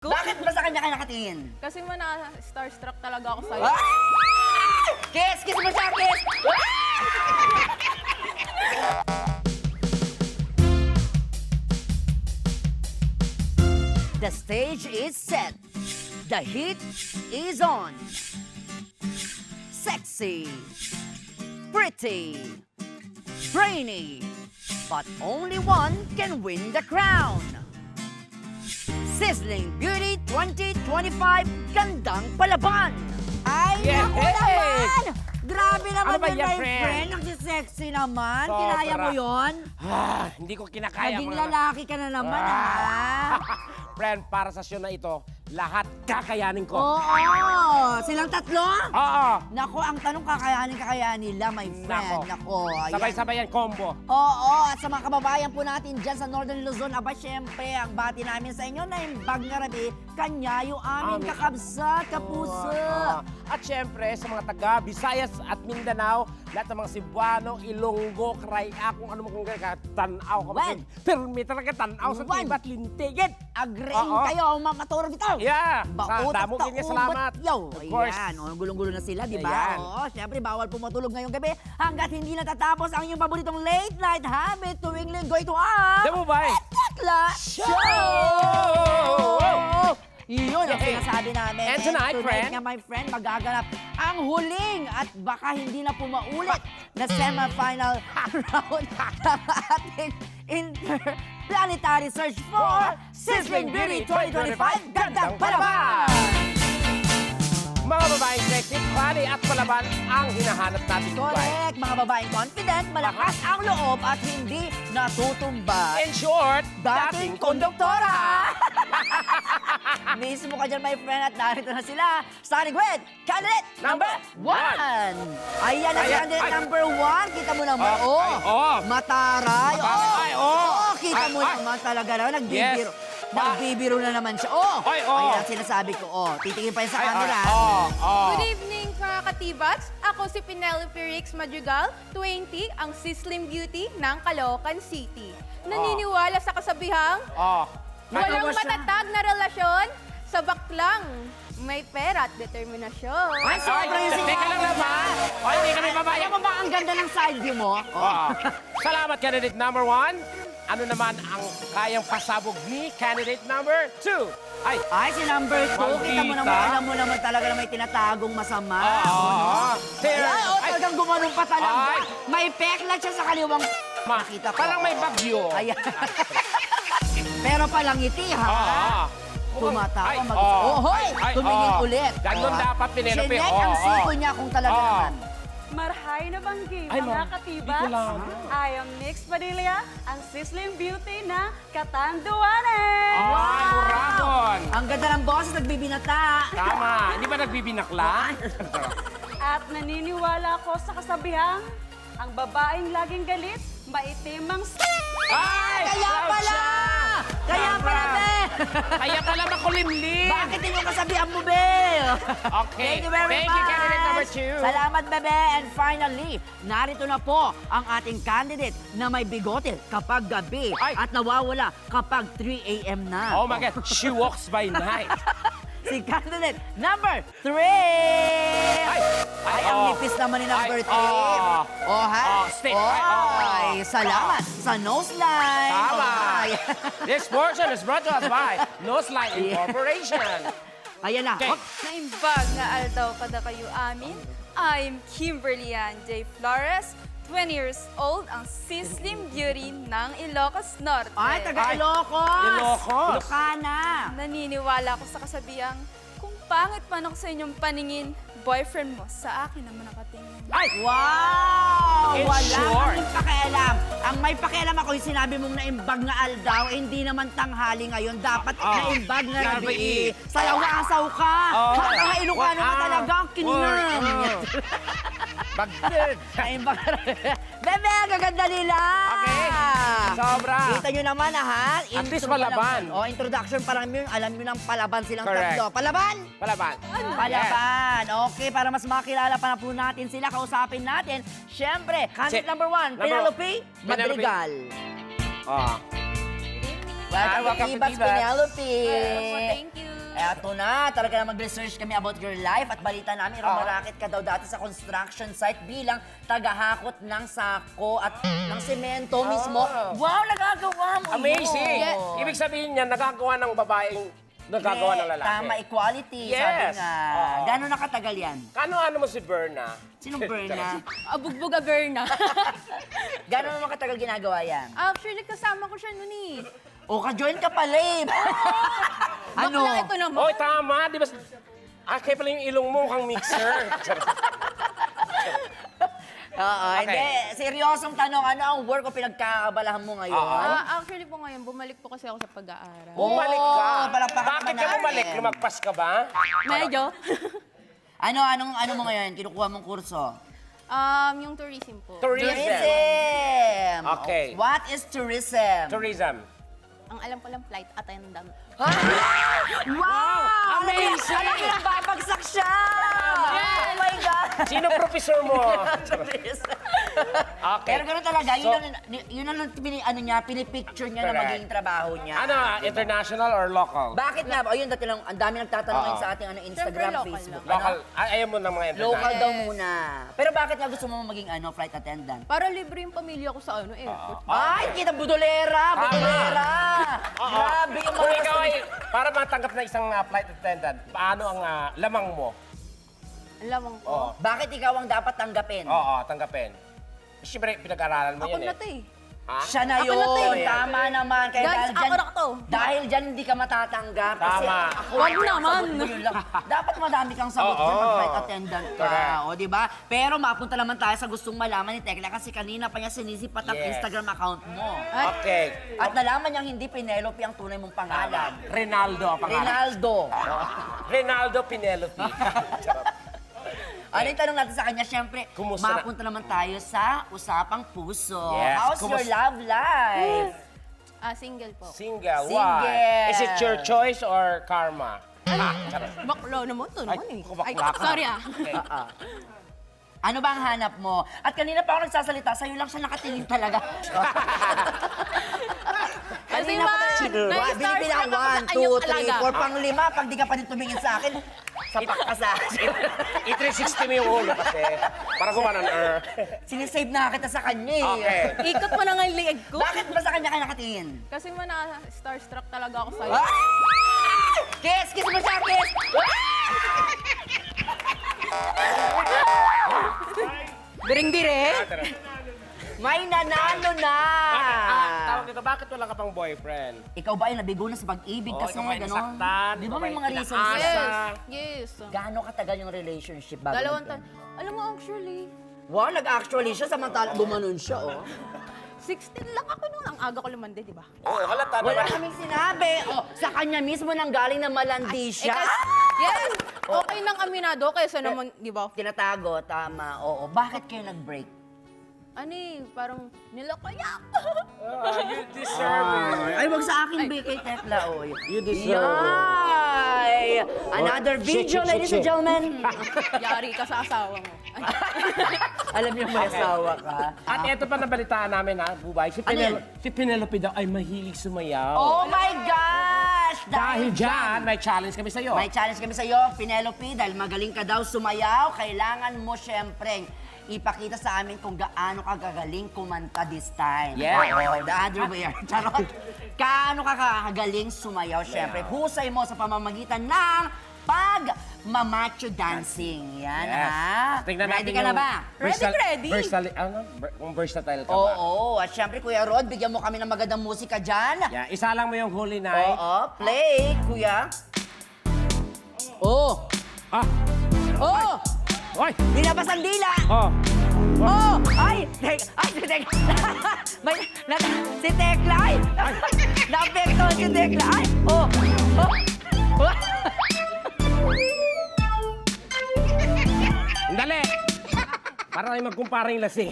Bakit ba sa kanya ka nakatingin? Kasi starstruck talaga ako sa'yo. Ah! Kiss! Kiss mo siya! Kiss! The stage is set. The heat is on. Sexy. Pretty. Brainy. But only one can win the crown. Sizzling Beauty 2025 Gandang Palaban. Ay, Yes! naku naman! Grabe naman Ano ba yun, yan, my friend? friend. Nagsisexy naman. Sobra. Kinaya mo yun? Hindi ko kinakaya. Naging mga- lalaki ka na naman, ha? Friend, para sa show na ito, lahat kakayanin ko. Oo! Silang tatlo? Oo. Naku, ang tanong kakayanin nila, my friend. Nako. Naku, ayan. Sabay-sabay yan, combo. Oo, at sa mga kababayan po natin dyan sa Northern Luzon, aba syempre, ang bati namin sa inyo na yung bag na rabi, kanyayo aming kakabsat, kapuso. At syempre, sa mga taga Visayas at Mindanao, lahat ng mga Cebuano, Ilonggo, Craya, kung ano mo kung gano'n, tanaw ka. Well. Pero may talaga tanaw sa Well. tibat, lintigit. Agreeing Oo. kayo, maturo dito. Yeah. Baot Sa damo at ganyan, taubot. salamat. Yo, Of course. ayan. O, gulong-gulo na sila, di ba? Ayan. Oo, syempre, bawal po matulog ngayong gabi hanggat hindi natatapos ang inyong paboritong late night habit tuwing linggo. Ito ang... Di mo ba eh? Tekla Show! Yun ang Yay. sinasabi namin. And tonight, friend? nga, my friend, magaganap ang huling at baka hindi na pumaulit na semifinal round ng ating interplanetary search for Sizzling Beauty 2025 Gandang Palaban! Mga babaeng sexy, funny at palaban ang hinahanap natin. Correct! Mga babaeng confident, malakas ang loob at hindi natutumba. In short, Dating konduktora! Mismo ka dyan, my friend, at narito na sila. Starting with candidate number 1. Ayan ang Ayan, candidate ay. number 1. Kita mo naman, Ay, oh. oh. Mataray, oh. Ay, oh. Kita mo Ay, ay. naman talaga naman, nagbibiro. Yes. Nagbibiro na naman siya. Oh. Ay, oh. Ayan ang sinasabi ko, oh. Titingin pa yun sa camera. Good evening, mga katibats. Ako si Penelope Rix Madrigal, 20, ang Sizzling Beauty ng Caloocan City. Naniniwala sa kasabihang, walang Natawa siya. matatag na relasyon sa baklang may pera at determinasyon. Ay, sobra yung Teka lang sinabi naman. niya. Ay, hindi kami babae. Alam mo ba ang ganda ng side view mo? Salamat, candidate number 1. Ano naman ang kayang pasabog ni candidate number 2? Ay, si number 2, kita mo Maldita. naman, alam mo naman talaga na may tinatagong masama. There. Ay, oh, talagang gumanong pa talaga. Ay. May peklat siya sa kaliwang... Makita ko. Parang may bagyo. Ayan. Pero palangiti, ha? Tumatawa. Hoy! Tumingin ulit. Ganun dapat, Penelope. Sinek ang siko niya kung talaga naman. Marhay na banggi, Ay, mga ma'am. katibas. Di ko lang. I am Nix Padilla, ang sizzling beauty na Katanduanes. Uragon. Ang ganda ng boses, nagbibinata. Tama. Hindi ba nagbibinakla? At naniniwala ako sa kasabihang, ang babaeng laging galit, maitim ang Ay! Kaya proud pala! siya. Kaya Tama. pala, be! Kaya pala makulimlim. Bakit yung kasabihan mo, Bel? Okay. Thank you very Thank much. you, candidate number 2. Salamat, bebe. And finally, narito na po ang ating candidate na may bigote kapag gabi Ay. at nawawala kapag 3 a.m. na. Oh my God, she walks by night. Si candidate number 3! Ay, ang oh. nipis naman ni number Ay, 3. oh. Oh, ha? Oh, stick. Ay, oh. Ay, salamat sa nose line. Tama. Oh, ay. This portion is brought to us by Nose Line Yeah. Incorporation. Ayan na. Okay. Oh, Naimbag na aldaw kada kayo amin. I'm Kimberly Ann J. Flores, 20 years old, ang Sizzling Beauty ng Ilocos Norte. Ay, taga Ilocos. Ilocos. Ilocana. Naniniwala ako sa kasabihang, kung pangit man ako sa inyong paningin, boyfriend mo sa akin naman nakatingin. Ay! Wow! In Wala short. kaming pakialam. Ang may pakialam ako yung sinabi mong naimbag na aldaw, eh, hindi naman tanghali ngayon. Dapat naimbag na Gabi. gabi. Sayaw-asaw ka. Haka nga Ilocano ka talaga ang kininam. Bagdid. Naimbag na Bebe, ang gaganda nila. Okay. Sobra. Kita nyo naman, ha? At least Intro pa lang. palaban. Oh, introduction pa lang yun. Alam nyo ng palaban silang Correct. tatlo. Palaban! Palaban. Palaban. Okay, para mas makilala pa na po natin sila, kausapin natin. Siyempre, candidate number 1, Penelope Madrigal. Oh. Welcome, Welcome, Ibas Ibas. Penelope. Thank you. Eto na, talaga na mag-research kami about your life at balita namin, rumarakit ka daw dati sa construction site bilang tagahakot ng sako at ng semento mismo. Wow, nagagawa mo Amazing! yun. Ibig sabihin niya, nagagawa ng babaeng nagagawa ng lalaki. Tama, equality, sabi Yes. nga. Oo. Gano'n nakatagal yan? Ano mo si Berna? Sinong Berna? Abugbog Averna. Gano'n naman katagal ginagawa yan? Actually, kasama ko siya noon eh. O, ka-join ka pala eh. Ano? Bakla ito naman. Oy, tama. Di ba? Kaya pala yung ilong mo kang mixer. Oo, Okay. hindi. Seryosong tanong, ano ang work o pinagkakabalahan mo ngayon? Actually po ngayon, bumalik po kasi ako sa pag-aaral. Bumalik ka. palakpakan Bakit naman ka natin. bumalik? Lumagpas ka ba? Medyo. Ano mo ngayon? Kinukuha mong kurso? Yung tourism po. Tourism! Okay. What is tourism? Tourism. Ang alam ko lang, flight attendant. Wow! Amazing! Alam mo, babagsak siya! Oh my God! Sino professor mo? Tourism. Okay. Pero gano'n talaga, So, yun ang pinipicture niya na Correct. maging trabaho niya. Ano, international or local? Bakit nga? O yun, dati lang, ang dami nagtatanong ngayon Oo. sa ating Instagram, local Facebook. Local. Ano? Ayaw mo ng mga international. Local daw Yes. muna. Pero bakit nga gusto mo maging flight attendant? Para libre yung pamilya ko sa airport. Ay, kita budolera! Budolera! Grabe yung Kung mga ikaw ay, para matanggap na isang flight attendant, paano ang lamang mo? Alam ko. Oo. Bakit ikaw ang dapat tanggapin? Oo, tanggapin. Siyempre, pinag-aralan mo Ako yan na eh. to eh. Ha? Siya na Ako yun. na to eh. Tama naman. Kaya Guys, dahil ako dyan, na to. dahil dyan hindi ka matatanggap. Kasi Tama. ako, Wag ang naman. sagot mo yun lang. Dapat madami kang sagot Oo. dyan pag flight attendant ka. Correct. O, di ba? Pero mapunta naman tayo sa gustong malaman ni Tekla kasi kanina pa niya sinisipat ang Yes. Instagram account mo. Okay. At nalaman niyang hindi Penelope ang tunay mong pangalan. Rinaldo ang pangalan. Rinaldo. Rinaldo Penelope. Charot. Ano yung tanong natin sa kanya? Siyempre, Kumusta na- mapunta naman tayo sa Usapang Puso. Yes, How's your kumusta- love life? Single po. Single. Single. Why? Is it your choice or karma? Charot. Bakla naman to naman eh. Ay, Ay, bakla ka. sorry Okay. Ano ba ang hanap mo? At kanina pa ako nagsasalita, sa'yo lang siya nakatingin talaga. Kasi Kanina pa man, tayo- na-starstruck Binibilang ako sa 1, 2, kanyang 3, alaga. 4, pang 5. Pag di ka pa rin tumingin sa akin, sapak ka sa akin. I-360 mo yung ulo kasi. Para gumanon. Sinisave na kita sa kanya eh. Okay. Ikot mo na nga yung liig ko. Bakit ba sa kanya ka nakatingin? Kasi man, na-starstruck talaga ako sa'yo. Ah! Kiss! Kiss mo siya! Kiss! Biring-bire. May nanalo na! Tawag dito, bakit wala ka pang boyfriend? Ikaw ba ay nabigo na sa pag-ibig Oo, kasi ikaw ba ay gano'n? nasaktan? Di ba Ikaw ba may ay mga reasons? pinaasa? Yes. Gaano katagal yung relationship bago? Dalawang nag- taon. Alam mo, actually, Wow, nag-actually siya, samantala gumanon siya, oh. 16 lang ako noon. Ang aga ko lumande, di ba? Oo, halata Wala naman. kaming sinabi. Oh, sa kanya mismo nang galing na malandi siya. Yes! Okay nang aminado kaysa naman, di ba? Tinatago, tama, oo. Bakit kayo nag-break? Ano eh, parang nilakayak. You deserve it. Ay, wag sa akin, kay Tekla, oh. You deserve it. Yay! Another video, ladies and gentlemen. Yari ka sa asawa mo. Ay, Alam niyo may asawa ka. At eto pa nabalitaan namin ha, Bubay. Ano yun? Si Penelope daw ay mahilig sumayaw. Oh my gosh! Dahil dyan, may challenge kami sa'yo. May challenge kami sa iyo, Penelope, dahil magaling ka daw sumayaw, kailangan mo syempre ipakita sa amin kung gaano ka gagaling kumanta this time. Yeah. Oh, the other way around. Charot. Gaano ka kagaling sumayaw, syempre. Husay mo sa pamamagitan ng pag-mamacho dancing. Yan, Yes. ha? Tingnan Ready natin ka na yung ba? Ready. Kung versatile ka ba? Oo. At syempre, Kuya Rod, bigyan mo kami ng magandang musika dyan. Yeah, isa lang mo yung Holy Night. Oo. Play, Kuya. Oh! Ah! Oh! Oy! Dinabas ang dila! Oh! Oh! Ay! Si Tekla! Si Tekla! Ay! Na-apekto si Tekla! Ay! Oh! Oh! Dali! Para tayo magkumpara yung lasing.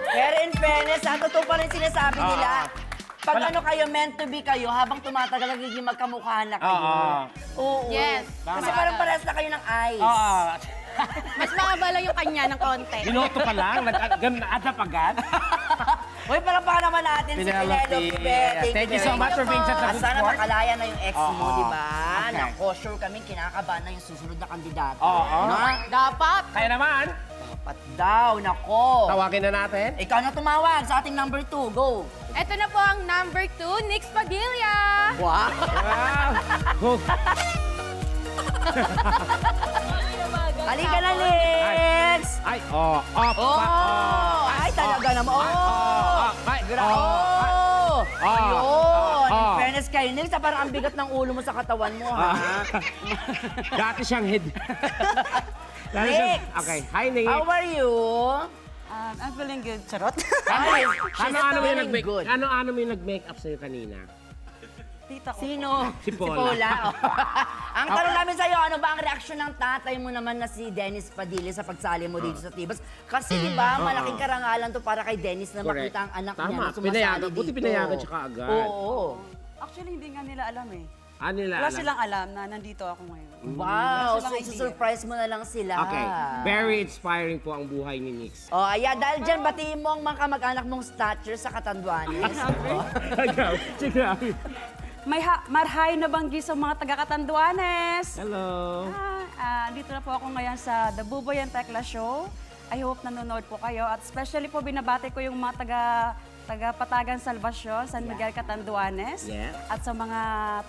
Pero in fairness, totoo pa rin sinasabi nila. Pag Wala. ano kayo, meant to be kayo, habang tumatagal, nagiging magkamukha na kayo. Oo. Yes. Kasi Tama. parang parehas na kayo ng eyes. Oo. Mas makabala yung kanya ng konti. Binoto pa lang, ganun agad. Uy, palapakan naman natin si Penelope. Penelope. Thank you so much for being such a At good sana sport. makalaya na yung ex mo, Oo. di ba? Okay. Nako, sure kaming kinakabahan na yung susunod na kandidato. Oo. Na? Dapat. Kaya naman, Dapat daw, nako. tawagin na natin. Ikaw na tumawag sa ating number 2. Go. Ito na po ang number 2, Nix Padilla. Wow. Wow. Halika na, Lex. Ay, oh, up, Oh, ay talaga naman. Oh. ay, Oh! Ayun! In Oh. fairness kay Nils, parang ang bigat ng ulo mo sa katawan mo, ha? Dati siyang head. Dati Nix! siyang- Okay, hi Nix. How are you? I'm feeling good. Charot. Ay, she's Ano mo yung feeling nag-make? good. Ano mo yung nag-make up sa'yo kanina? Tita ko. Sino? Si Paula. Oh. Ang tanong namin sa'yo, ano ba ang reaksyon ng tatay mo naman na si Dennis Padilla sa pagsali mo dito sa Tibas? Kasi di ba, malaking karangalan to para kay Dennis na Correct. makita ang anak Tama, niya na sumasali pinayagan. dito. Buti pinayagan siya kaagad. Oo. Actually, hindi nga nila alam eh. Ano nila Wala alam? silang alam na nandito ako ngayon. Wow, Wala so silang idea. surprise mo na lang sila. Okay, very inspiring po ang buhay ni Nix. Oh, ayan, dahil dyan, batiin mo ang mga kamag-anak mong stature sa Catanduanes. Marhay na banggi sa mga taga-Catanduanes. Hello. Dito na po ako ngayon sa The Buboy and Tekla Show. I hope nanonood po kayo. At especially po binabati ko yung mga taga-Patagan Salvacion, San Miguel Catanduanes. Yeah. At sa mga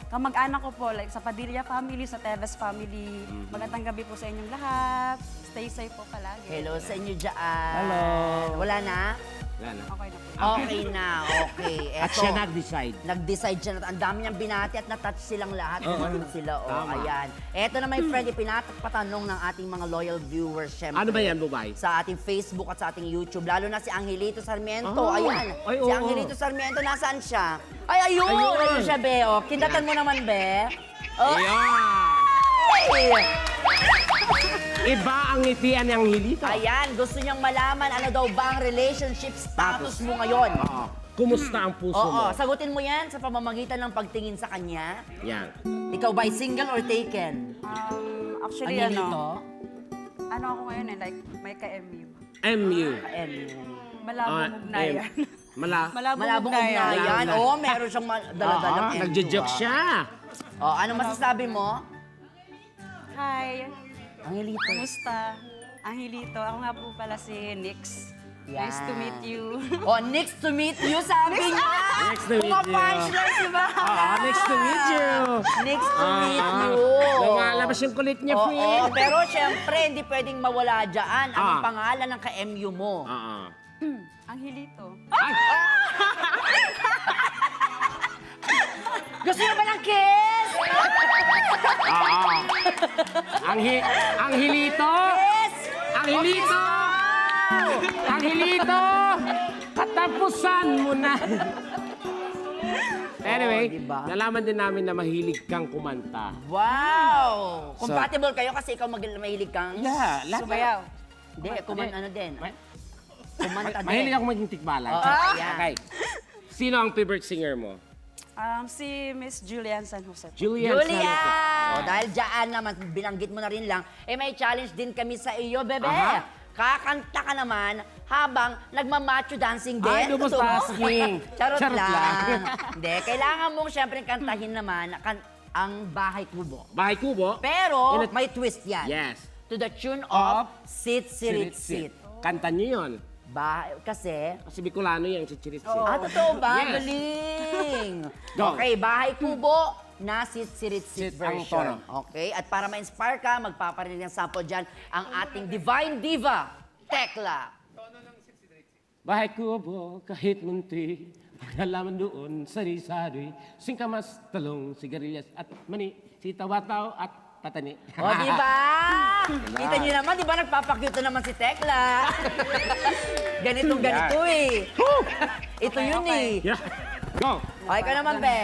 kamag-anak ko po, like sa Padilla family, sa Teves family. Magandang gabi po sa inyong lahat. Stay safe po palagi. Hello sa inyo dyan. Hello. Wala na? Wala na. Okay na po. Okay na, okay. At Eto, siya nag-decide. nag-decide siya na ang dami niyang binati at na-touch silang lahat. Kumain sila, oh, Tama. ayan. Eto na, my friend, ipinapatanong ng ating mga loyal viewers, syempre. Ano ba yan, Bubay? Sa ating Facebook at sa ating YouTube, lalo na si Angelito Sarmiento. Ah. Ayan, Ay, si oo. Angelito Sarmiento, nasaan siya? Ay, ayun! Ayun. Ayun siya, Be. Oh. Kindatan mo naman, Be. Oh, Ayan! ay! Iba ang ngitian ng hilito. Ayan, gusto niyang malaman ano daw ba ang relationship status mo ngayon. Oo. Kumusta ang puso Oo, mo? sagutin mo yan sa pamamagitan ng pagtingin sa kanya. Yan. Ikaw ba'y single or taken? Actually, Angelito? ano ako ngayon eh, like may ka-MU. MU. Malabong ugnayan. Malabong ugnayan. ugnayan. Malabong Oo, meron siyang daladalang MU. Nagjo-joke siya. Oh, ano masasabi mo? Hi, Angelito. kumusta? Angelito, ako nga po pala si Nix. Yan. Nice to meet you. Oh, next to meet you, sabi niya. Next to meet you. Puma-punchline, di ba? Next to meet you. Next to meet you. Lumalabas yung kulit niya, Oo, friend. pero syempre, hindi pwedeng mawala dyan ang pangalan ng ka-MU mo. Oo. Angelito. Ay! Gusto niyo ba ng kiss? Oo. Ang hilito! Kiss! Ang hilito! Ang hilito! Katapusan mo na! Anyway, Oo, diba? nalaman din namin na mahilig kang kumanta. Wow! Compatible kayo kasi ikaw mahilig kang... Yeah, Sumayaw. Hindi, ano din. Kumanta din. Mahilig ako maging tikbalan. Oo, ayan. Okay. Sino ang favorite singer mo? Si Miss Julian San Jose. Julian Julia! Salazar. O, dahil dyan naman, binanggit mo na rin lang, may challenge din kami sa iyo, bebe. Aha. Kakanta ka naman habang nagmamacho dancing din. Ay, lubos Totoo? asking. Charot Charot lang. lang. Hindi, kailangan mong syempre kantahin naman ang Bahay Kubo. Bahay Kubo? Pero In a- may twist yan. Yes. To the tune of Sit, Sirit, Sit. Kanta niyo yun. Kasi Kasi Bicolano yan, si Chirit Sit. totoo ba? Yes. Galing! Go. Okay, Bahay Kubo na Sit Sit ang version. tono. Okay, at para ma-inspire ka, magpaparinig ng sample dyan ang ating Divine Diva, Tekla. Bahay Kubo, kahit munti, halaman doon, sari-sari, singkamas, talong, sigarilyas, at mani, sitawataw, at patani. O, di ba? Kita niyo naman, di ba nagpapakyuto naman si Tekla? Ganito eh. Ito yun eh. Yeah. Go! Okay ka naman, be.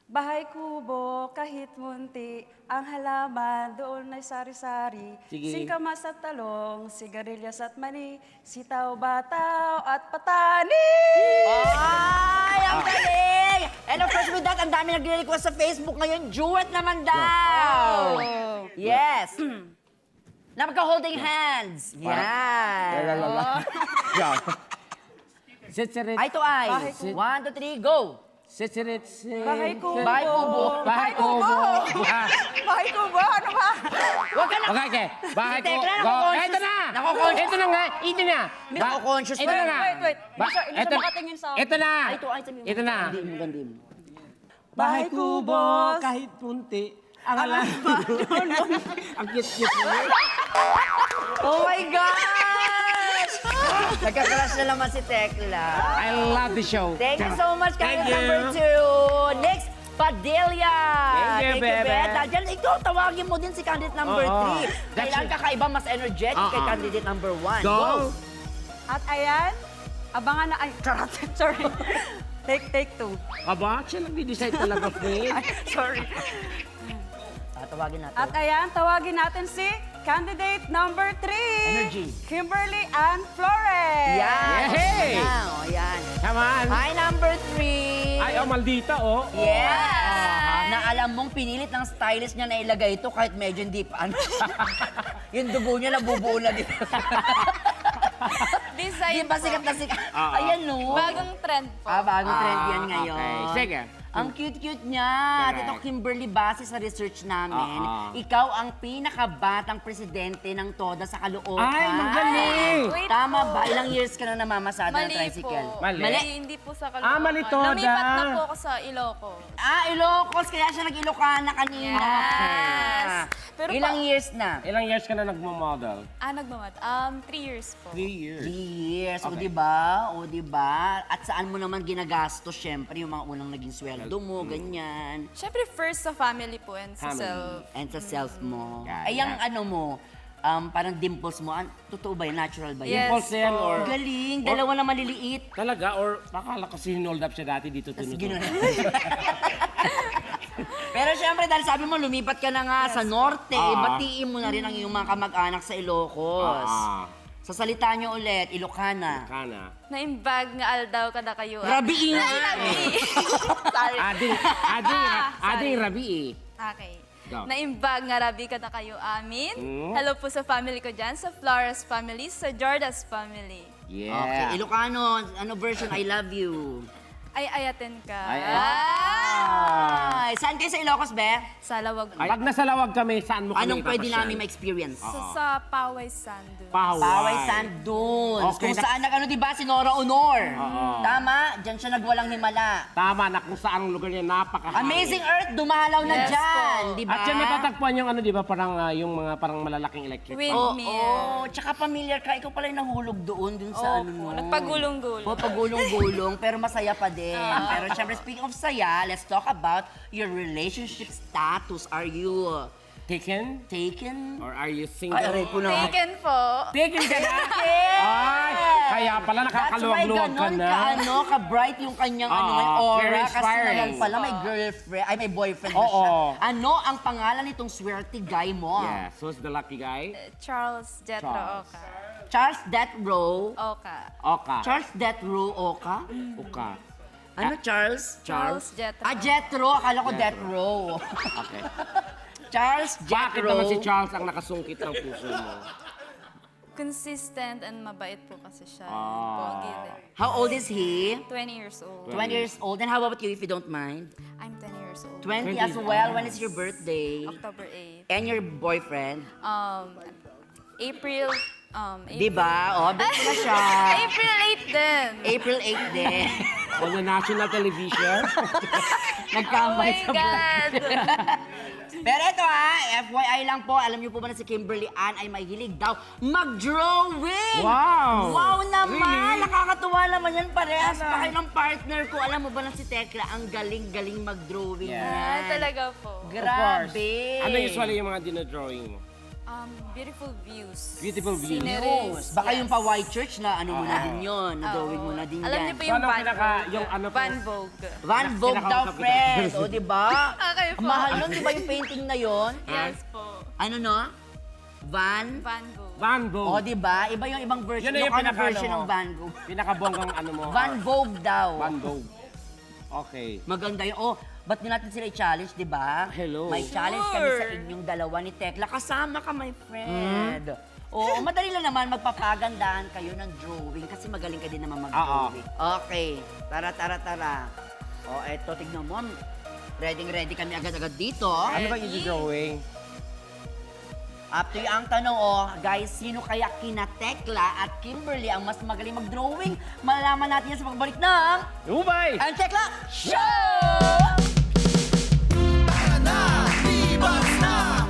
Bahay kubo, kahit munti, ang halaman, doon ay sari-sari. Sige. Singkamas at talong, sigarilyas at mani, sitaw, bataw at patani! Ay, ang galing! And of course, with that, ang dami nagre-request sa Facebook ngayon. Duet naman daw! Oh. Yes! Na magka-holding hands. Yan. Yeah. Sitsirit. Eye to eye. Bahay kubo. 1, 2, 3, go! Sitsirit. Bahay kubo. Bahay kubo. Bahay kubo. Bahay kubo, ano ba? Huwag ka na! Okay. Bahay Si Tekla, kubo. nako-conscious. Ito na. Nako-conscious. Ito na nga. Ito na. Nako-conscious Ito pa. na nga. Wait. Hindi siya Ito- makatingin sa akin. Ito na. Eye to eye. sabi mo. Ito na. Gandim. Bahay kubo, kahit punti. Ang alam. Ang cute-cute mo. Oh my gosh! Nagka-crush na naman si Tekla. I love the show. Thank you so much, Thank candidate you. number 2. Next, Padilla. Thank you, Bebe. Diyan, ikaw, tawagin mo din si candidate number Oo. 3. Kailan kakaiba mas energetic kay Oo. candidate number 1. Go. At ayan, abangan na, ay, charot, sorry. Take 2. Aba, siya nag-decide talaga, friend. Sorry. Tawagin natin. At ayan, tawagin natin si candidate number 3. Energy. Kimberly Ann Flores. Yan. Yay! Yan, oh, yan. Come on. Hi, number 3. Ay, maldita, oh. Yes! Na alam mong pinilit ng stylist niya na ilagay ito kahit medyo hindi pa. Yung dugo niya nabubuo na dito. Di Design ba sikat na sikat? Oo. Ayan, no? Bagong trend po. Bagong trend yan ngayon. Okay. Sige. Ang cute-cute niya. Correct. Tito Kimberly, base sa research namin, ikaw ang pinakabatang presidente ng TODA sa Caloocan. Ay, magaling! Wait Tama po. ba? Ilang years ka na namamasada ng Mali tricycle? po. Mali? Hindi po sa Caloocan. mali Toda. Lumipat na po ako sa Ilocos. Ilocos, kaya siya nag-Ilocana kanina. Yes. Pero Ilang years na? Ilang years ka na nagmo-model? Nagmamat. 3 years po. 3 years. 3 years. O, Okay. diba? O, diba? At saan mo naman ginagastos, syempre, yung mga unang naging sweldo mo, ganyan. Siyempre, first sa family po and sa Family. self. And sa self mo. Yeah, Ay, ang yeah. ano mo, parang dimples mo, totoo ba yun? Natural ba yun? Yes Impulse yan po. or... Galing, dalawa na maliliit. Talaga? Or akala kasi hinold up siya dati dito Tapos tinutuloy. gano'n. Pero syempre, dahil sabi mo, lumipat ka na nga sa norte, batiin mo na rin ang iyong mga kamag-anak sa Ilocos. Sa salita niyo ulit, Ilocana. Kana. Naimbag nga aldaw kada kayo. Rabi nga! Sorry. Ading rabi eh. Okay. Go. Naimbag nga rabi kada kayo amin. Mm. Hello po sa family ko dyan, sa Flores family, sa Jordas family. Yeah. Okay, Ilocano, ano version, I love you. Ay, ayatin ka. Ay, Ay, saan kayo sa Ilocos, Be? Sa lawag. Pag nasa lawag kami, saan mo kami Anong pwede ipapasyal? namin ma-experience? Sa Paway Sandu. Paway Sand Dunes. Okay, Kung saan ano, di ba, si Nora Honor. Tama? Diyan siya nagwalang himala. Tama na kung saang lugar niya napakahangin. Amazing Earth, dumalaw na Yes dyan, po. di ba? At dyan may tatagpuan yung ano, di ba, parang yung mga parang malalaking electric. Windmill. Tsaka familiar ka, ikaw pala yung nahulog doon, dun sa ano mo. Nagpagulong-gulong. O, pagulong-gulong, pero masaya pa din. Pero syempre, speaking of saya, let's talk about your relationship status. Are you Taken? taken? Or are you single? Ay, aray ko na. Taken po. Taken ka na? Yes! Ay, kaya pala That's why nakakaluwag-luwag ka ganon na. ka-bright yung kanyang may very aura. Kasi inspiring. naman pala may girlfriend, may boyfriend na Oo. siya. Ano ang pangalan nitong swerte guy mo? Yes, who's the lucky guy? Charles Jetro Charles. Oka. Charles Death Row. Oka. Oka. Charles Death Row Oka? Oka. Ano, Charles? Charles Jetro. Jetro. Akala ko Death Row. Okay. Charles Bakit Jetro. naman si Charles ang nakasungkit ng puso mo? Consistent and mabait po kasi siya. Pogi din. How old is he? 20 years old. 20 years old. And how about you if you don't mind? I'm 10 years old. 20 as well. When is your birthday? October 8. And your boyfriend? April. Di ba? O, birthday na siya. April 8 din. April 8 din. On the national television? Oh Nagkamay my sa birthday. God. Pero ito FYI lang po, alam niyo po ba na si Kimberly Ann ay mahilig daw mag-drawing? Wow! Wow naman! Really? Nakakatuwa naman yan parehas pa kayo ng partner ko. Alam mo ba na si Tekla, ang galing-galing mag-drawing yan. Talaga po. Grabe! Ano usually yung mga dinodrawing mo? Beautiful views. Beautiful views. Sceneries. Baka yung pa White Church na ano mo na din yun, na-drawing mo na din Alam yan. niyo po So, yung anong Van pinaka, Vogue. yung ano po? Van Vogue. Van Vogue daw, Kinakausap kita. friend. O, di ba? Okay po. Mahal yun, di ba yung painting na yun? Yes po. Ano no? Van? Van Vogue. Van O, Vogue. di ba? Iba yung ibang version. Yun na yung Yung pinaka- version ano ng mo. Van Gogh. Pinakabonggang ano mo? Van Vogue daw. Van Vogue. Okay. Maganda yun. Oh, ba't din natin sila i-challenge, di ba? Hello. May challenge kami sa inyong dalawa ni Tekla. Kasama ka, my friend. Oo, madali lang naman magpapagandahan kayo ng drawing kasi magaling ka din naman mag-drawing. Okay, tara. O, eto, tignan mo. Ready kami agad-agad dito. Ano ba yung drawing? Up to you ang tanong, guys, sino kaya kina Tekla at Kimberly ang mas magaling mag-drawing? Malalaman natin yan sa pagbalik ng... Ubay! Ang Tekla Show!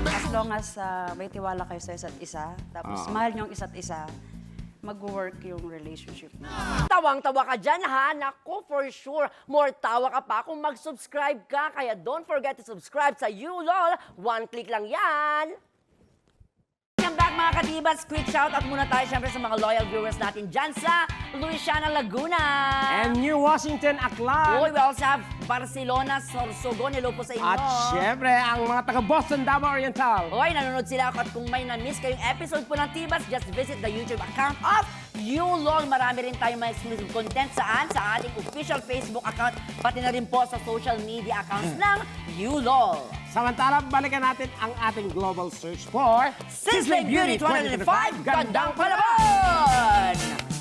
As long as may tiwala kayo sa isa't isa, tapos mahal niyo ang isa't isa, mag-work yung relationship niyo. Tawang-tawa ka dyan, ha? Naku, for sure. More tawa ka pa kung mag-subscribe ka. Kaya don't forget to subscribe sa YouLol. One click lang yan. Welcome back mga katibas. Quick shoutout muna tayo syempre sa mga loyal viewers natin dyan sa Luisiana, Laguna. And New Washington, Aklan. Uy, we also have Barcelona, Sorsogon. Hello po sa inyo. At syempre, ang mga taga-Boston, Davao Oriental. Uy, nanonood sila ako at kung may na-miss kayong episode po ng Tibas, just visit the YouTube account of YouLol. Marami rin tayong mga exclusive content saan? Sa ating official Facebook account, pati na rin po sa social media accounts ng YouLol. Samantala, balikan natin ang ating global search for Sizzling Beauty 2025, Gandang Palabon!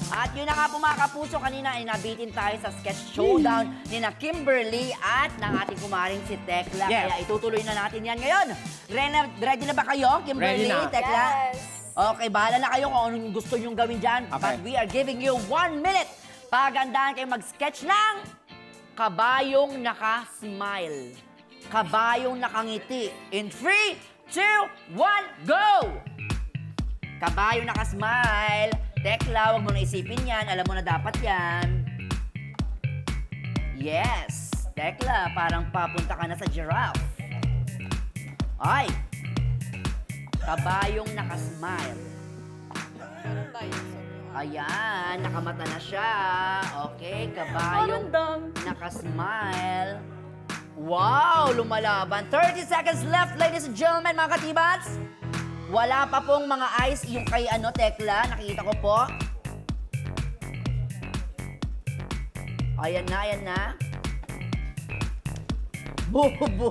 At yun na nga po mga kapuso, kanina ay nabitin tayo sa sketch showdown ni na Kimberly at ng ating kumaring si Tekla. Yes. Kaya itutuloy na natin yan ngayon. Ready na ba kayo, Kimberly, Ready na. Tekla? Okay, bahala na kayo kung anong gusto nyong gawin dyan. Okay. But we are giving you 1 minute. Pagandahan kayo mag-sketch ng kabayong naka-smile. Kabayong nakangiti. In 3, 2, 1, go! Kabayong naka-smile. Tekla, huwag mo na isipin yan. Alam mo na dapat yan. Yes. Tekla, parang papunta ka na sa giraffe. Ay. Kabayong naka-smile. Ayan, nakamata na siya. Okay, kabayong naka-smile. Wow, lumalaban. 30 seconds left, ladies and gentlemen, mga katibats. Wala pa pong mga eyes yung kay Tekla. Nakikita ko po. Ayan na. Bubo.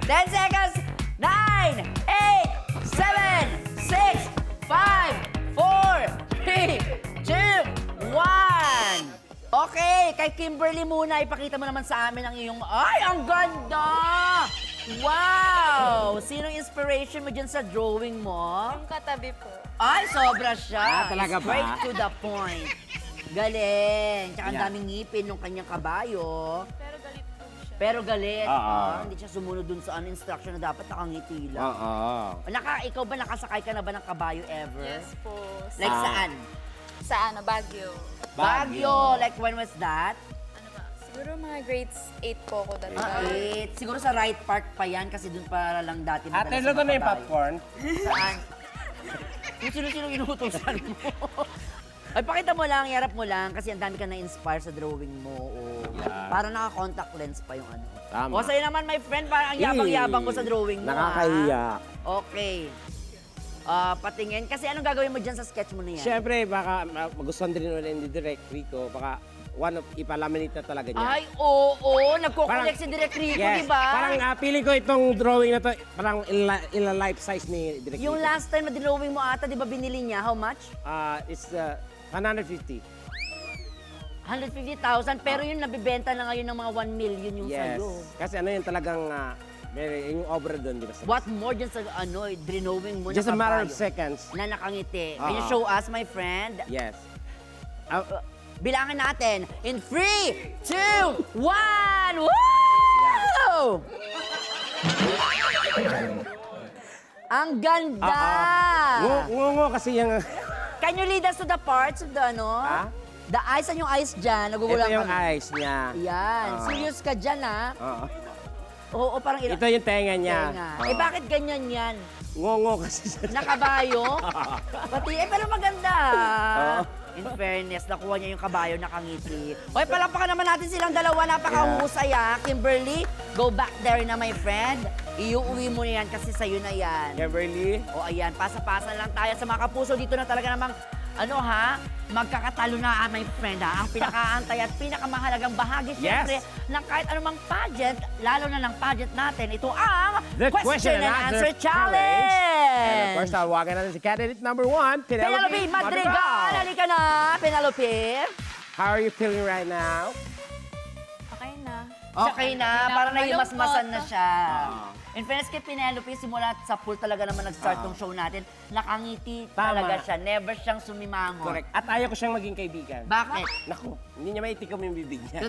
10 seconds. 9, 8, 7, 6, 5, 4, 3, 2, 1. Okay, kay Kimberly muna, ipakita mo naman sa amin ang iyong... Ay, ang ganda! Wow! Sinong inspiration mo dyan sa drawing mo? Yung katabi po. Ay, sobra siya. Talaga ba? Straight to the point. Galing. Tsaka ang Yeah. daming ngipin ng kanyang kabayo. Pero galit po siya. Pero galit. Oo. Hindi siya sumunod dun sa instruction na dapat nakangiti lang. Oo. Ikaw ba nakasakay ka na ba ng kabayo ever? Yes po. Like Ah. saan? Sa Baguio. Baguio. Like when was that? Ano ba? Siguro mga grades 8 po ako dati. Siguro sa right park pa yan kasi dun para lang dati. Ate, madalas luto na yung kabayo. popcorn. Saan? Kung sino-sino inuutosan mo. Ay, pakita mo lang, iharap mo lang kasi ang dami ka na-inspire sa drawing mo. Yeah. Para naka-contact lens pa yung ano. Tama. O, sa'yo naman, my friend, parang ang yabang-yabang mo sa drawing mo. Nakakahiya. Okay. Patingin. Kasi anong gagawin mo dyan sa sketch mo na yan? Siyempre, baka magustuhan din ulit ni Direk Rico. Baka ipalaminate na talaga niya. Ay, oo. Nagko-collect si Direk Rico, Yes. di ba? Parang feeling ko itong drawing na to, parang ila-life size ni Direk Yung Rico. last time na dinrawing mo ata, di ba binili niya? How much? It's 150. 150,000. Pero yun, nabibenta na ngayon ng mga 1 million yung Yes. sa'yo. Kasi ano yun talagang, yung obra doon, di ba? What more dyan sa drawing mo Just na a matter of kabayo seconds. na nakangiti? Can you Oo. show us, my friend? Yes. Bilangin natin. In 3, 2, 1! Woo! Ang ganda! Ngungo kasi yung... Can you lead us to the parts of the Ha? The eyes, ang yung eyes dyan. Ito Nagugulang yung kami. eyes niya. Yan. Oo. Serious ka dyan, ha? Oo. Oo, parang Ito yung tenga niya. Tenga. Oo. Eh, bakit ganyan yan? Ngungo kasi siya. Nakabayo? Pati, pero maganda. Oo. In fairness, nakuha niya yung kabayo nakangiti. Hoy, palakpakan naman natin silang dalawa. Napakahusay, ha? Kimberly, go back there na, my friend. Iuwi mo na yan kasi sa'yo na yan. Kimberly. O, ayan, pasa-pasa lang tayo sa mga kapuso. Dito na talaga namang, magkakatalo na, my friend, ha? Ang pinakaantay at pinakamahalagang bahagi, syempre, ng kahit anumang pageant, lalo na ng pageant natin, ito ang The question and answer challenge. And of course, tawagan natin si candidate number 1, Penelope Madrigal! Halika na, Penelope! How are you feeling right now? Okay na. Okay na, parang naimasmasan na Malungkot. siya. In fairness kay Penelope, simula sa pool talaga naman nag-start tong show natin. Nakangiti Tama. talaga siya. Never siyang sumimangon. Correct. At ayaw ko siyang maging kaibigan. Bakit? Naku, hindi niya maitikom yung bibig niya.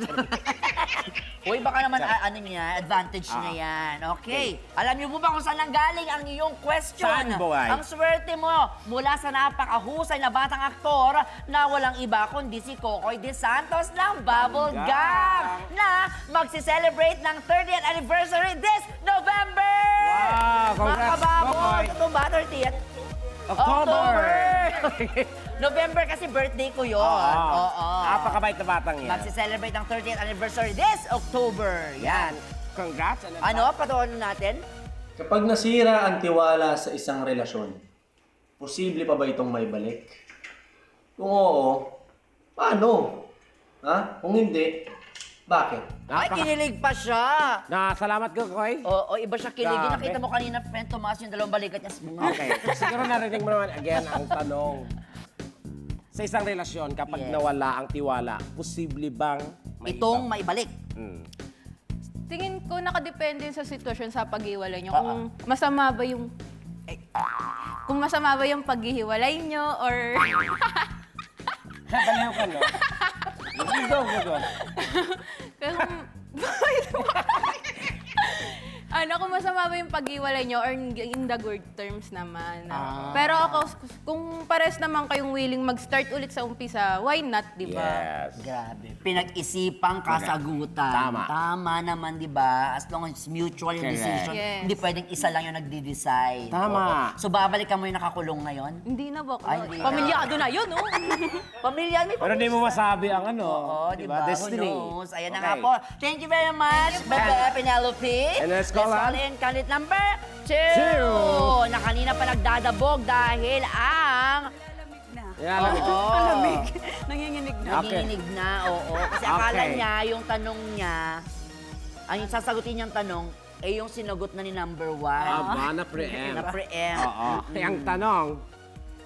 Uy, baka naman ano niya, advantage niya yan. Okay. Alam niyo po ba kung saan nanggaling ang iyong question? Saan, boy? Ang swerte mo mula sa napakahusay na batang aktor na walang iba kundi si Kokoy De Santos ng Bubble Gang na magsi-celebrate ng 30th anniversary this November! Wow, Mga congrats, kababo, Kokoy. totoo ba 30th? October! November kasi birthday ko yun. Oo. Oo. Napakabait na batang yan. Magsi-celebrate ng 30th anniversary this October. Yan. Congrats. Ano? Patuon natin? Kapag nasira ang tiwala sa isang relasyon, posible pa ba itong maibalik? Kung oo, paano? Ha? Kung hindi, bakit? Ay, kinilig pa siya. Salamat ko, Koy. Oo, iba siya kilig. Grabe. Nakita mo kanina, friend, tumaas yung dalawang balikat niya. Okay. Siguro narinig mo naman again ang tanong. Sa isang relasyon, kapag Yes. nawala ang tiwala, posible bang Itong maibalik. Tingin ko nakadepende sa sitwasyon sa paghiwalay nyo. Kung masama ba yung... kung masama ba yung paghihiwalay nyo or... Baliw ka, no? Go. Kung masama ba yung paghiwalay nyo or in the good terms naman. Pero ako, kung pares naman kayong willing mag-start ulit sa umpisa, why not, di ba? Yes. Grabe. Pinag-isipang kasagutan. Tama. Tama naman, di ba? As long as it's mutual yung Correct. decision, Yes. hindi pwedeng isa lang yung nagdi-decide. Tama. Oo. So, babalikan mo yung nakakulong ngayon? Hindi na ba? Ay, hindi na. Pamilyado na yun, oh. Pamilya, may Pero di mo masabi ang ano, Oo, di ba? Destiny. Who knows? Ayan na Okay. nga po. Thank you very much, Bebe Penelope. And let's call on- in candidate number 2. Two. Na kanina pa nagdadabog dahil ang... Yan. Oo. Nanginginig na. Okay. Nagiinig na, oo. Kasi akala Okay. niya, yung tanong niya, ang yung sasagutin niyang tanong, eh yung sinagot na ni number 1. Aba, na-preempt. Na-preempt. Oo. Kaya ang tanong,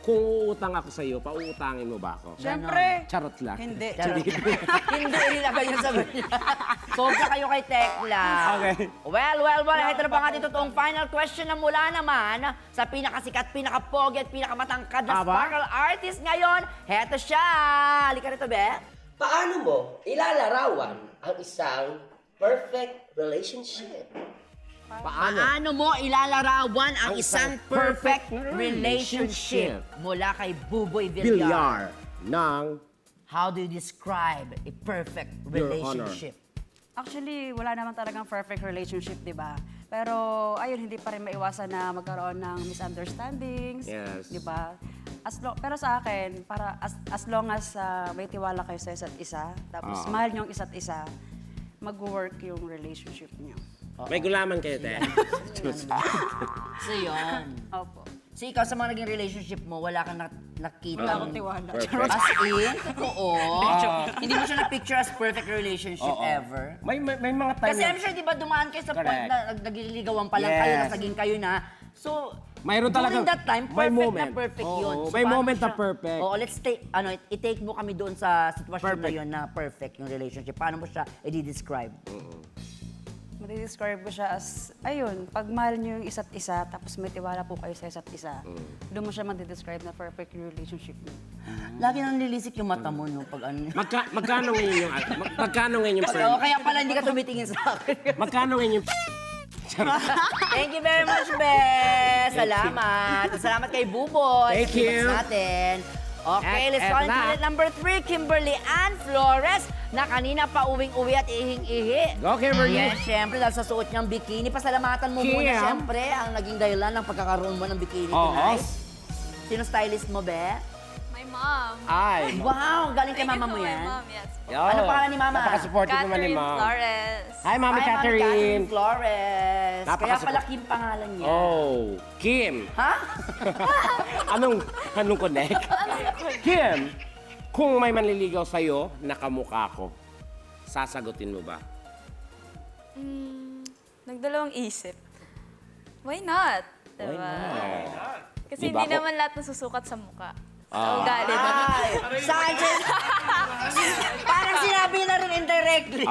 kung uutang ako sa iyo, pauutangin mo ba ako? Siyempre. Charot lang. Hindi. Charot. Hindi, ilagay yung sagot niya. Sobra kayo kay Tekla. Okay. Well, ito na pa nga dito toong final question na mula naman sa pinakasikat, pinakapogi at pinakamatangkad na Aba? sparkle artist ngayon. Heto siya. Halika rito, Be. Paano mo ilalarawan ang isang perfect relationship? Paano mo ilalarawan ang isang perfect relationship? Mula kay Buboy Villar. Bilyar ng How do you describe a perfect Your relationship? Actually, wala naman talagang perfect relationship, di ba? Pero, ayun, hindi pa rin maiwasan na magkaroon ng misunderstandings. Yes. Di ba? Pero sa akin, para as long as may tiwala kayo sa isa't isa, tapos mahal niyo ang isa't isa, mag-work yung relationship niyo. may gulaman kayo, te. So yun. Opo. So ikaw sa mga naging relationship mo, wala kang nakita. Wala akong tiwala. Perfect. As in, totoo. Hindi mo siya na-picture as perfect relationship ever. May mga time Kasi I'm sure, di ba, dumaan kayo sa point Correct. na nagliligawan pa lang kayo, Yes. nasaging kayo na. So, Mayroon during talagang- that time, may perfect moment. na perfect Oo, yun. may paano moment na siya- perfect. Oo, let's take, i-take mo kami doon sa sitwasyon na Perfect. yun na perfect yung relationship. Paano mo siya i-describe? Madi-describe ko siya as, ayun, pag mahal niyo yung isa't isa, tapos may tiwala po kayo sa isa't isa, doon mo siya madi-describe na perfect yung relationship niyo. Lagi nang lilisik yung mata mo, no? Pag ano. Magkano ngayon yung magkano ngayon yung Oo, kaya pala hindi ka tumitingin sa akin. Magkano ngayon yung Thank you very much, Be. Salamat. Salamat kay Buboy. Thank you. Natin. Okay, let's Eto call na. into number 3, Kimberly Ann Flores, na kanina pa uwing-uwi at ihing-ihi. Go, Kimberly. Yes, syempre, dahil sa suot niyang bikini. Pasalamatan mo muna, Kim. syempre, ang naging dahilan ng pagkakaroon mo ng bikini Oo. tonight. Sino stylist mo, Be? My mom. Ay. Wow, galing kay mama mo yan. yes. Ano pangalan ni Mama? Napaka-supportive naman ni Mom. Flores. Hi, Mami Hi, Catherine. Flores. Kaya Napaka-support- pala Kim pangalan niya. Oh, Kim. Ha? Anong connect? Kim, Kung may manliligaw sa'yo na kamukha ko, sasagutin mo ba? Nagdalawang isip. Why not? Why Diba? not? Kasi Diba hindi ako- naman lahat nasusukat sa mukha. Sa Ah. ugali. Ay, sa akin, parang sinabi na rin indirectly.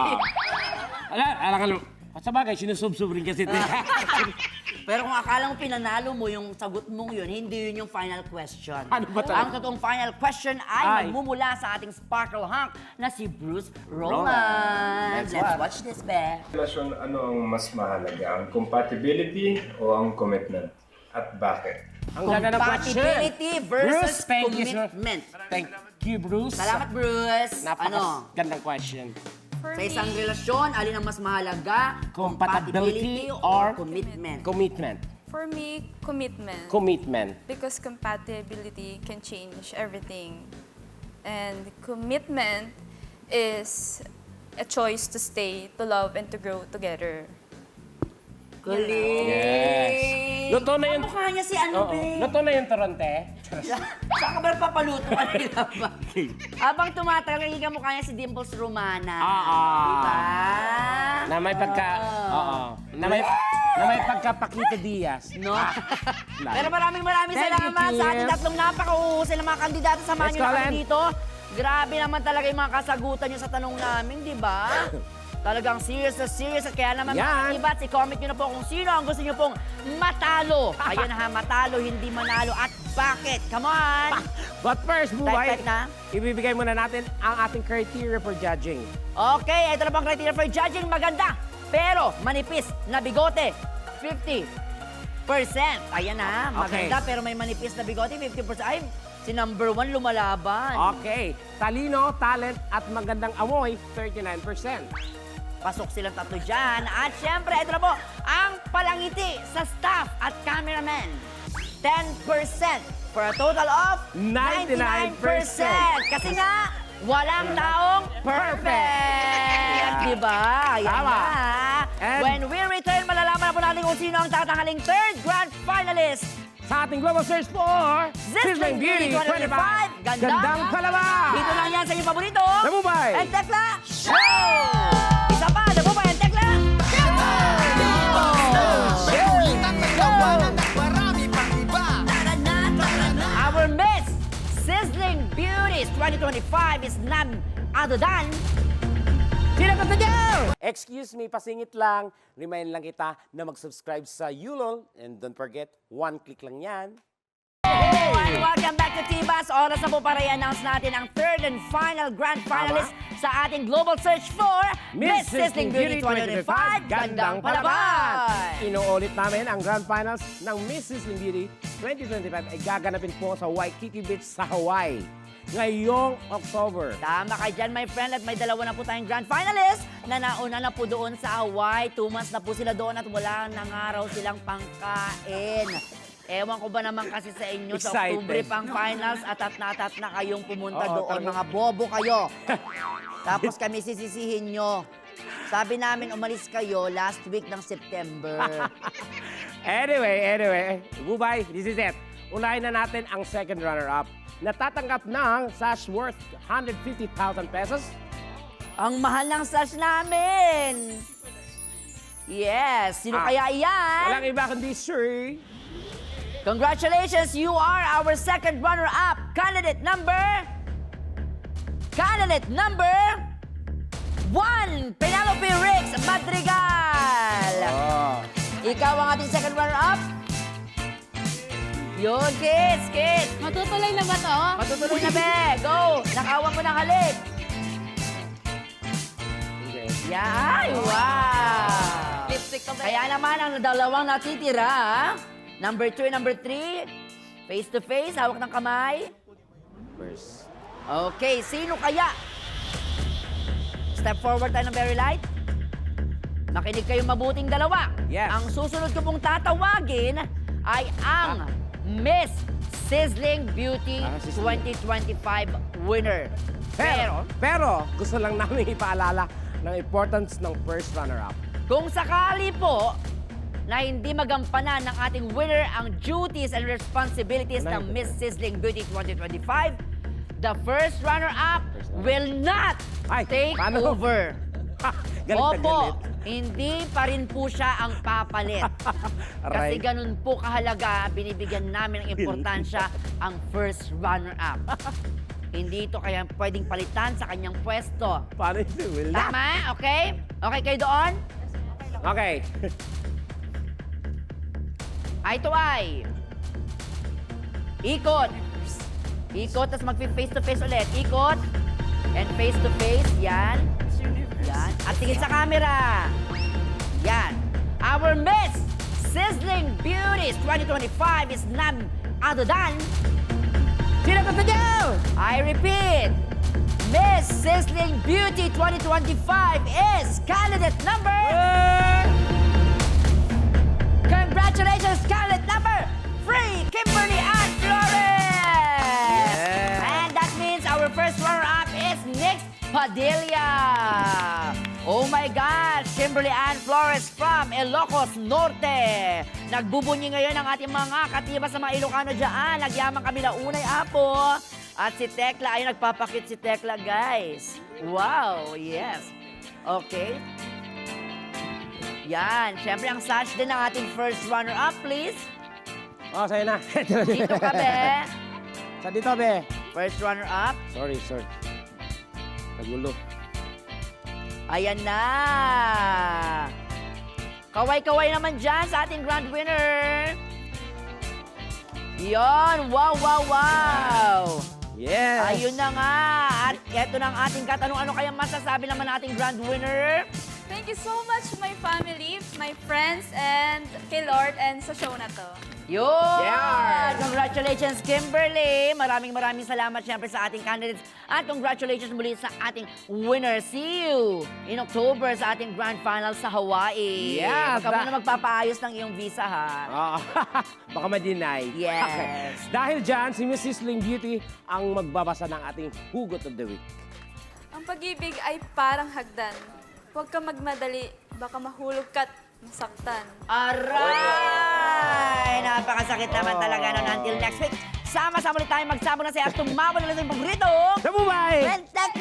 Alam sa bagay, sinusubsub rin kasi. Pero kung akala mo pinanalo mo yung sagot mong yun, hindi yun yung final question. Ano ba talaga? Ang totoong final question ay magmumula sa ating Sparkle Hunk na si Bruce Roman. Let's watch this, be. Relasyon, ano ang mas mahalaga? Ang compatibility o ang commitment? At bakit? Ang ganda ng question. Compatibility versus Bruce, thank you, sir. commitment. Thank you, Bruce. Salamat, Bruce. Napakagandang question. For Sa me, isang relasyon, alin ang mas mahalaga? Compatibility or or commitment? Commitment. for me, commitment. Commitment. Because compatibility can change everything. And commitment is a choice to stay, to love, and to grow together. Galing. Yes. Luto na yun. Mukha niya si ano, Oo. be? Luto na yung Toronte. Saan ka ba papaluto kanila ba? Habang tumatagal, ka mukha niya si Dimples Romana. Diba? Na may pagka... Oo. Na may pagka-Paquito Diaz. No? Pero maraming Thank you, salamat sa ating Kim. tatlong napaka-uhusay na mga kandidato. Samahan Let's niyo na go, kami Len. dito. Grabe naman talaga yung mga kasagutan niyo sa tanong namin, di ba? Talagang serious na serious. At kaya naman mga Yan. iba't i-comment niyo na po kung sino ang gusto niyo pong matalo. Ayan ha, matalo, hindi manalo. At bakit? Come on! But first, Bubay, Type na. ibibigay muna natin ang ating criteria for judging. Okay, ito na pang criteria for judging. Maganda, pero manipis na bigote. 50%. Ayan na, maganda pero may manipis na bigote. 50%. Ay, si number 1 lumalaban. Okay. Talino, talent, at magandang amoy, 39%. Pasok silang tatlo dyan. At syempre, ito na po, ang palangiti sa staff at cameraman. 10% for a total of 99%. Kasi nga, walang taong perfect. Diba? Ayan Tama. na. And- When we return, malalaman na po natin kung sino ang tatanghaling third grand finalist. Sa ating global search for Sizzling Beauty 25. Gandang Palaban! Dito lang yan sa inyong paborito. Nabubay! And Tekla Show! Isa pa, Nabubay and Tekla Our Miss Sizzling Beauties 2025 is none other than Sino gusto niyo? Excuse me, pasingit lang. Remind lang kita na mag-subscribe sa Yulol. And don't forget, 1 click lang yan. Hello and welcome back to Tibas. Oras na po para i-announce natin ang third and final grand finalist sa ating global search for Miss Sizzling Beauty 2025 Gandang Palaban. Inuulit namin ang grand finals ng Miss Sizzling Beauty 2025 ay gaganapin po sa Waikiki Beach sa Hawaii ngayong October. Tama ka dyan, my friend. At may dalawa na po tayong grand finalist na nauna na po doon sa Hawaii. 2 months na po sila doon at wala nang araw silang pangkain. Ewan ko ba naman kasi sa inyo sa Excited. October pang finals atat na kayong pumunta Oo, doon. talaga. Mga bobo kayo. Tapos kami sisisihin nyo. Sabi namin umalis kayo last week ng September. Anyway, Bubay, this is it. Unahin na natin ang second runner-up. Natatanggap ng sash worth 150,000 pesos. Ang mahal ng sash namin. Yes, sino kaya iyan? Walang iba kundi Sir. Congratulations, you are our second runner-up. Candidate number 1, Penelope Rix Madrigal. Ikaw ang ating second runner-up. Yun, kiss. Matutuloy na ba to? Matutuloy na, be. Go. Nakawan mo ng halik. Yan. Wow. Lipstick ka ba? Kaya naman ang dalawang natitira, number 2 and number 3, face to face, hawak ng kamay. First. Okay, sino kaya? Step forward tayo ng very light. Makinig kayong mabuting dalawa. Yes. Ang susunod ko pong tatawagin ay ang Miss Sizzling Beauty Sizzling. 2025 winner. Pero gusto lang namin ipaalala ng importance ng first runner-up. Kung sakali po na hindi magampanan ng ating winner ang duties and responsibilities ng Miss Sizzling Beauty 2025, the first runner-up will not Ay, take paano? over. Galit na Opo, galit. hindi pa rin po siya ang papalit. Kasi Aray. ganun po kahalaga, binibigyan namin ng importansya ang first runner-up. Hindi ito kaya pwedeng palitan sa kanyang pwesto. Paano hindi? Will not. Tama? Okay? Okay kayo doon? Okay. Ito ay ikot. Ikot, tapos mag-face to face ulit. Ikot. And face to face. Yan. Yan. At tingin sa camera. Yan. Our Miss Sizzling Beauties 2025 is none other than... Sino gusto niyo? I repeat, Miss Sizzling Beauty 2025 is candidate number... Congratulations, candidate number 3, Kimberly Ann Flores! And that means our first runner-up is Nix Padilla. Oh my gosh, Kimberly Ann Flores from Ilocos Norte. Nagbubunyi ngayon ang ating mga katibas sa mga Ilocano dyan. Nagyamang kami na unay apo. At si Tekla, ay nagpapakit si Tekla, guys. Wow, yes. Okay. Yan, syempre ang sash din ng ating first runner-up, please. Oh, sa'yo na. Dito ka, be. Sa dito, be. First runner-up. Sorry. Nagulo. Ayan na. Kaway-kaway naman dyan sa ating grand winner. Yon, wow. Yes. Ayun na nga. At eto na ang ating katanungan. Ano kaya masasabi naman nating grand winner? Thank you so much, my family, my friends, and kay Lord, and sa show na to. Yun! Yeah. Congratulations, Kimberly! Maraming salamat siyempre sa ating candidates. At congratulations muli sa ating winner. See you in October sa ating grand final sa Hawaii. Yeah, Huwag ka muna magpapaayos ng iyong visa, ha? Ah, baka ma-deny. Yes. Okay. Dahil dyan, si Miss Sizzling Beauty ang magbabasa ng ating Hugot of the Week. Ang pag-ibig ay parang hagdan. Huwag ka magmadali, baka mahulog ka't masaktan. Aray! Napakasakit naman talaga nun. Until next week, sama-sama ulit tayo magsama na sa atong mabon na lang paborito. Sa Mumbai! Mentek